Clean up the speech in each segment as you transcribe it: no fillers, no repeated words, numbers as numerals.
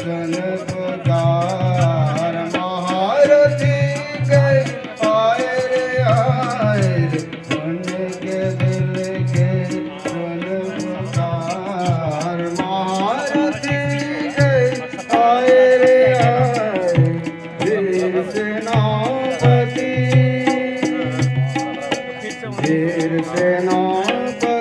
जन पुकार महारथी गए आए रे उनके दिल के जन पुकार महारथी गए आए रे वीर सेनापति वीर सेनापति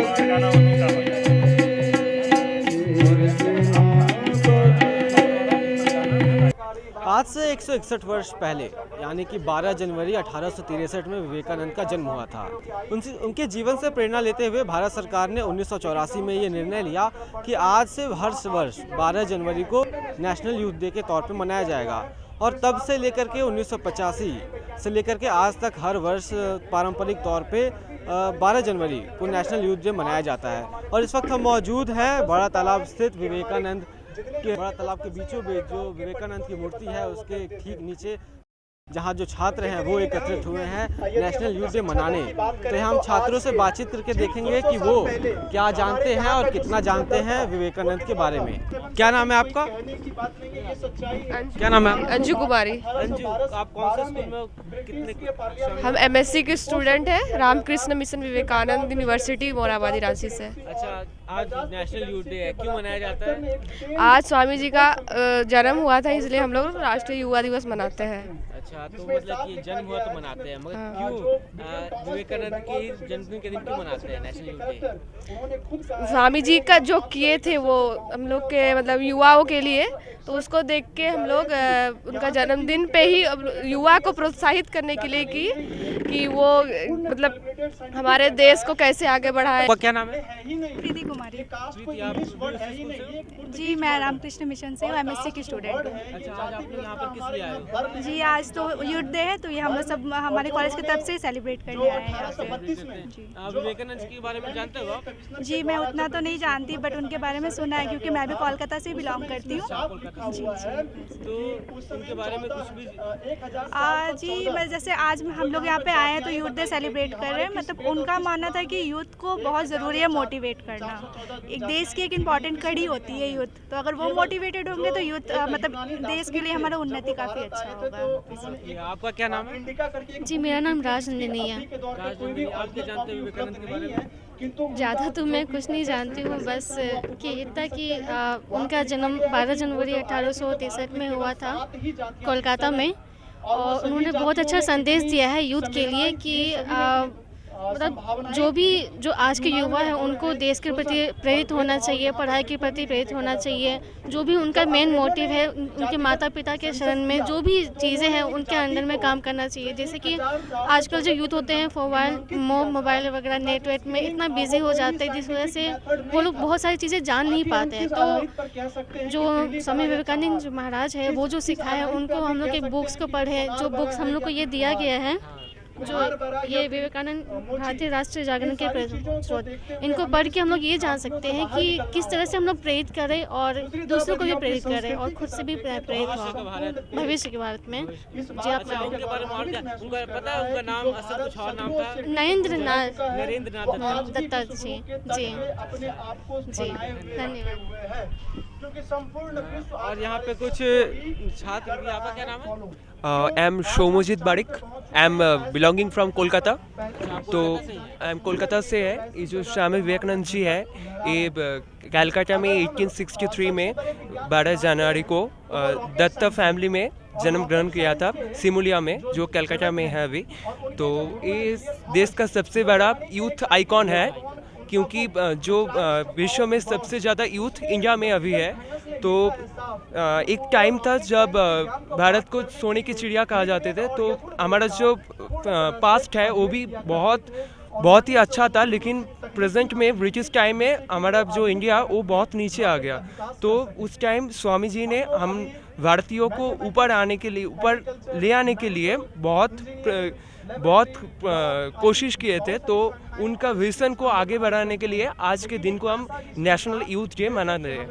आज से 161 वर्ष पहले यानी कि 12 जनवरी 1863 में विवेकानंद का जन्म हुआ था। उनके जीवन से प्रेरणा लेते हुए भारत सरकार ने 1984 में ये निर्णय लिया कि आज से हर वर्ष 12 जनवरी को नेशनल यूथ डे के तौर पे मनाया जाएगा। और तब से लेकर के 1985 से लेकर के आज तक हर वर्ष पारंपरिक तौर पे 12 जनवरी को नेशनल यूथ डे मनाया जाता है। और इस वक्त हम मौजूद हैं बड़ा तालाब स्थित विवेकानंद के बड़ा तालाब के बीचों बीच जो विवेकानंद की मूर्ति है उसके ठीक नीचे, जहाँ जो छात्र हैं वो एकत्रित हुए हैं नेशनल यूथ डे मनाने। तो हम छात्रों से बातचीत करके देखेंगे कि वो क्या जानते हैं और कितना जानते हैं विवेकानंद के बारे में। क्या नाम है आपका? क्या नाम है? अंजू कुमारी। अंजू, आप कौन से स्कूल में कितने? हम MSc के स्टूडेंट हैं, रामकृष्ण मिशन विवेकानंद यूनिवर्सिटी मोराबादी रांची से। अच्छा, आज नेशनल यूथ डे है, क्यों मनाया जाता है? आज स्वामी जी का जन्म हुआ था, इसलिए हम लोग राष्ट्रीय युवा दिवस मनाते हैं। अच्छा, तो मतलब कि जन्म हुआ तो मनाते हैं, मगर क्यों विवेकानंद के जन्मदिन के दिन क्यों मनाते हैं national youth day? Swami ji का जो किए थे वो हम लोग के मतलब युवाओं के लिए, तो उसको देख के हम लोग उनका जन्मदिन पे ही युवा को प्रोत्साहित करने के लिए कि वो मतलब हमारे देश को कैसे आगे बढ़ाए। क्या नाम है? प्रीति कुमारी। प्रीति, आप जी मैं रामकृष्ण मिशन से हूँ, MSc की स्टूडेंट हूँ। अच्छा, आज आप लोग यहाँ पर किस लिए आए हो? जी आज तो यूथ डे है, तो ये हम लोग सब हमारे कॉलेज की तरफ से सेलिब्रेट करने आए हैं यहाँ पे। जी आप विवेकानंद के बारे में जानते हो आप? जी मैं उतना तो नहीं जानती, बट उनके बारे में सुना है क्योंकि मैं भी कोलकाता से बिलोंग करती हूँ। जी तो उनके बारे में कुछ भी? जी मैं जैसे आज हम लोग यहाँ पे आए हैं तो यूथ डे सेलिब्रेट कर रहे हैं। मतलब उनका मानना था कि यूथ को बहुत ज़रूरी है मोटिवेट करना। एक देश की एक इम्पॉर्टेंट कड़ी होती है यूथ, तो अगर वो मोटिवेटेड होंगे तो यूथ मतलब देश के लिए हमारा उन्नति काफ़ी अच्छा होगा। आपका क्या नाम है? जी मेरा नाम राजनंदिनी है। आप क्या जानते हो विवेकानंद के बारे में? ज़्यादा तो मैं कुछ नहीं जानती हूँ, बस कि इतना कि उनका जन्म 12 जनवरी 1863 में हुआ था कोलकाता में, और उन्होंने बहुत अच्छा संदेश दिया है यूथ के लिए कि मतलब जो आज के युवा है उनको देश के प्रति प्रेरित होना चाहिए, पढ़ाई के प्रति प्रेरित होना चाहिए। जो भी उनका मेन मोटिव है, उनके माता पिता के शरण में जो भी चीज़ें हैं उनके अंडर में काम करना चाहिए। जैसे कि आजकल जो यूथ होते हैं मोबाइल वगैरह नेटवर्क में इतना बिजी हो जाते हैं, जिस वजह से वो लोग बहुत सारी चीज़ें जान नहीं पाते हैं। तो जो स्वामी विवेकानंद जो महाराज है वो जो सिखाए हैं उनको हम लोग एक बुक्स को पढ़े, जो बुक्स हम लोग को ये दिया गया है, जो ये विवेकानंद भारतीय राष्ट्रीय जागरण के स्रोत, इनको पढ़ के हम लोग ये जान सकते हैं कि किस तरह से हम लोग प्रेरित करें और दूसरों को भी प्रेरित करें और खुद से भी प्रेरित हो भविष्य के भारत में। जी आप उनके बारे में और क्या उनका पता है? उनका नाम असल कुछ और नाम था? नरेंद्रनाथ दत्ता। दत्ता जी। जी जी धन्यवाद। और यहाँ पे कुछ छात्र भी, आपका क्या नाम है? I am Shomojit Barik. I am belonging from Kolkata. तो आई एम कोलकाता से है। ये जो स्वामी विवेकानंद जी है ये कलकत्ता में 1863 में 12 जनवरी को दत्ता फैमिली में जन्म ग्रहण किया था, सिमुलिया में जो कलकत्ता में है अभी। तो ये देश का सबसे बड़ा यूथ आइकॉन है, क्योंकि जो विश्व में सबसे ज़्यादा यूथ इंडिया में अभी है। तो एक टाइम था जब भारत को सोने की चिड़िया कहा जाते थे, तो हमारा जो पास्ट है वो भी बहुत ही अच्छा था, लेकिन प्रेजेंट में ब्रिटिश टाइम में हमारा जो इंडिया वो बहुत नीचे आ गया। तो उस टाइम स्वामी जी ने हम भारतीयों को ऊपर ले आने के लिए बहुत कोशिश किए थे। तो उनका विजन को आगे बढ़ाने के लिए आज के दिन को हम नेशनल यूथ डे मना रहे हैं।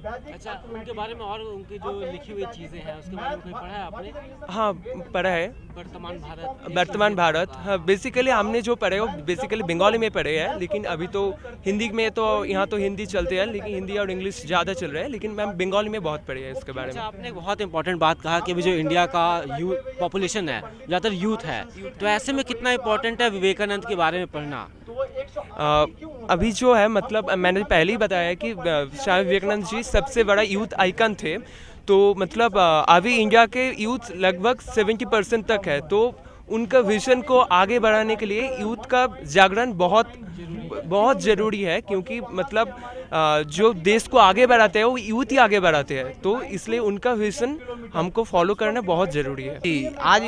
अच्छा, उनके बारे में और उनकी जो लिखी हुई चीज़ें हैं उसके बारे में कोई पढ़ा है आपने? हाँ, पढ़ा है। वर्तमान भारत, हाँ, बेसिकली हमने जो पढ़े वो बेसिकली बंगाली में पढ़े हैं, लेकिन अभी तो हिंदी में तो यहाँ तो हिंदी चलते हैं, लेकिन हिंदी और इंग्लिश ज़्यादा चल रहा है, लेकिन मैम बंगाली में बहुत पढ़े हैं इसके बारे में। अच्छा, आपने एक बहुत इंपॉर्टेंट बात कहा कि अभी जो इंडिया का यूथ पॉपुलेशन है ज़्यादातर यूथ है, तो ऐसे में कितना इंपॉर्टेंट है विवेकानंद के बारे में पढ़ना? अभी जो है मतलब मैंने पहले ही बताया कि स्वामी विवेकानंद जी सबसे बड़ा यूथ आइकन थे, तो मतलब अभी इंडिया के यूथ लगभग 70% तक है, तो उनका विजन को आगे बढ़ाने के लिए यूथ का जागरण बहुत ज़रूरी है, क्योंकि मतलब जो देश को आगे बढ़ाते हैं वो यूथ ही आगे बढ़ाते हैं, तो इसलिए उनका विजन हमको फॉलो करना बहुत ज़रूरी है। आज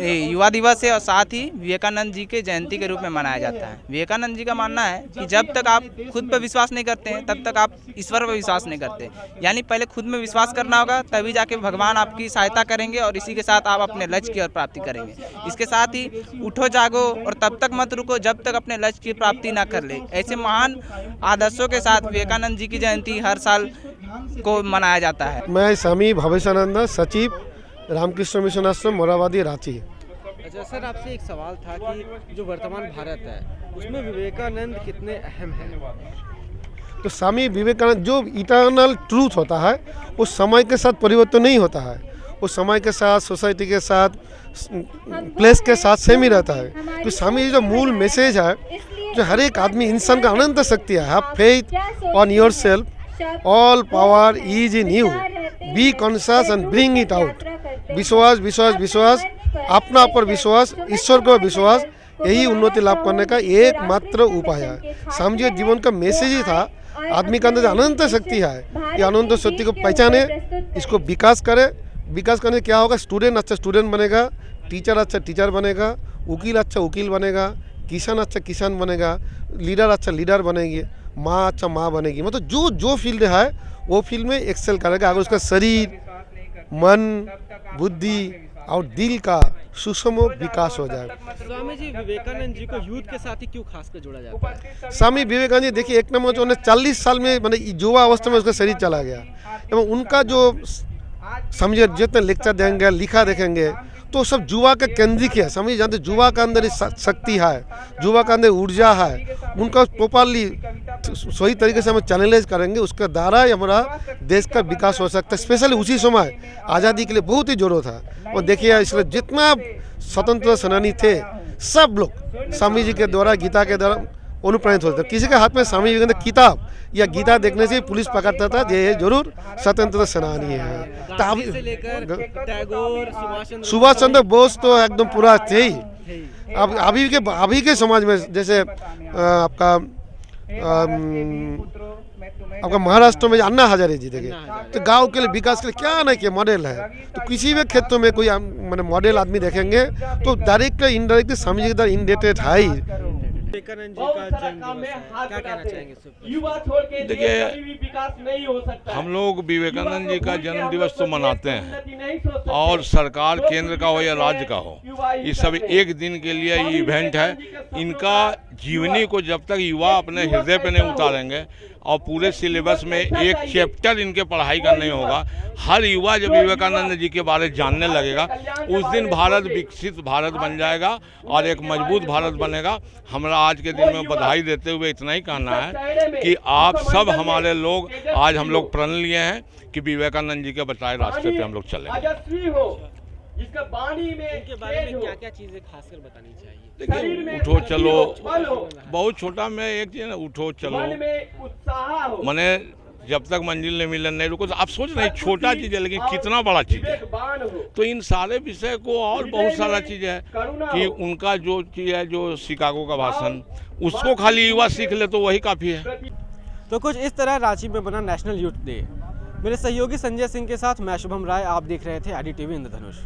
युवा दिवस है और साथ ही विवेकानंद जी के जयंती के रूप में मनाया जाता है। विवेकानंद जी का मानना है कि जब तक आप खुद पर विश्वास नहीं करते हैं तब तक आप ईश्वर पर विश्वास नहीं करते, यानी पहले खुद में विश्वास करना होगा, तभी जाके भगवान आपकी सहायता करेंगे और इसी के साथ आप अपने लक्ष्य की ओर प्राप्ति करेंगे। इसके साथ ही उठो जागो और तब तक मत रुको जब तक अपने लक्ष्य की प्राप्ति ना कर ले। ऐसे महान आदर्शों के साथ विवेकानंद जी की जयंती हर साल को मनाया जाता है। मैं स्वामी भवेशानंद, सचिव रामकृष्ण मिशन आश्रम मोराबादी रांची। अच्छा सर, आपसे एक सवाल था कि जो वर्तमान भारत है उसमें विवेकानंद कितने अहम हैं? तो स्वामी विवेकानंद जो इटर्नल ट्रूथ होता है वो समय के साथ परिवर्तन नहीं होता है, वो समय के साथ, सोसाइटी के साथ, प्लेस के साथ सेम ही रहता है। तो स्वामी जी जो मूल मैसेज है, जो हर एक आदमी इंसान का अनंत शक्ति है, have faith on your self, all power is in you, be conscious and bring it out. विश्वास विश्वास विश्वास, अपना पर विश्वास, ईश्वर को विश्वास, यही उन्नति लाभ करने का एकमात्र उपाय है। स्वामी जी जीवन का मैसेज ही था, आदमी के अंदर जो अनंत शक्ति है, ये अनंत शक्ति को पहचाने, इसको विकास करे। विकास करने से क्या होगा? स्टूडेंट अच्छा स्टूडेंट बनेगा, टीचर अच्छा टीचर बनेगा, वकील अच्छा वकील बनेगा, किसान अच्छा किसान बनेगा, लीडर अच्छा लीडर बनेगी, माँ अच्छा माँ बनेगी। मतलब जो जो फील्ड है वो फील्ड में एक्सेल करेगा अगर उसका शरीर, मन, बुद्धि और दिल का सुषम विकास हो जाए। स्वामी जी विवेकानंद जी को यूथ के साथ ही क्यों खासकर जोड़ा जाता है? स्वामी विवेकानंद जी देखिए, एक नंबर जो 40 साल में मैंने युवा अवस्था में उसका शरीर चला गया, एवं उनका जो समझे जितने लेक्चर देंगे, लिखा देखेंगे, तो सब युवा के केंद्रित है। समझिए जानते युवा का अंदर शक्ति है, युवा का अंदर ऊर्जा है, उनका प्रॉपरली सही तरीके से हम चैनलाइज करेंगे, उसके द्वारा ही हमारा देश का विकास हो सकता है। स्पेशली उसी समय आज़ादी के लिए बहुत ही जरूरत है। और देखिए इसलिए जितना स्वतंत्रता सेनानी थे सब लोग स्वामी जी के द्वारा, गीता के द्वारा अनुप्राणित होते थे। किसी के हाथ में स्वामी विवेकानंद किताब या गीता देखने से पुलिस पकड़ता था, ये जरूर स्वतंत्रता सेनानी है। सुभाष चंद्र बोस तो एकदम पूरा थे ही। अब अभी के समाज में जैसे आपका महाराष्ट्र में अन्ना हजारे जी देखिए, तो गांव के लिए विकास के लिए क्या नहीं किया, मॉडल है। तो किसी भी क्षेत्र में कोई मैंने मॉडल आदमी देखेंगे तो डायरेक्ट इनडायरेक्ट स्वामी जी के द्वारा इंडेटेड है ही। विवेकानंद जी का जन्मदिवस है, क्या कहना चाहेंगे? देखिए, हम लोग विवेकानंद जी का जन्म दिवस तो मनाते हैं, और सरकार केंद्र का हो या राज्य का हो, ये सब एक दिन के लिए ये इवेंट है। इनका जीवनी को जब तक युवा अपने हृदय पे नहीं उतारेंगे और पूरे सिलेबस में एक चैप्टर इनके पढ़ाई का नहीं होगा, हर युवा जब विवेकानंद जी के बारे जानने लगेगा, उस दिन भारत विकसित भारत बन जाएगा और एक मजबूत भारत बनेगा। हमारा आज के दिन में बधाई देते हुए इतना ही कहना है कि आप सब हमारे लोग, आज हम लोग प्रण लिए हैं कि विवेकानंद जी के बताए रास्ते पे हम लोग चलेंगे। इसके बारे में क्या-क्या चीजें खासकर बतानी चाहिए? देखिए, उठो चलो, बहुत छोटा में एक चीज है, उठो चलो, माने जब तक मंजिल नहीं मिले नहीं रुको। तो आप सोच रहे छोटा चीज है लेकिन कितना बड़ा चीज है। तो इन सारे विषय को और बहुत सारा चीज है कि उनका जो चीज है, जो शिकागो का भाषण, उसको खाली युवा सीख ले तो वही काफी है। तो कुछ इस तरह रांची में बना नेशनल यूथ डे। मेरे सहयोगी संजय सिंह के साथ मैं शुभम राय, आप देख रहे थे IDTV इंद्रधनुष।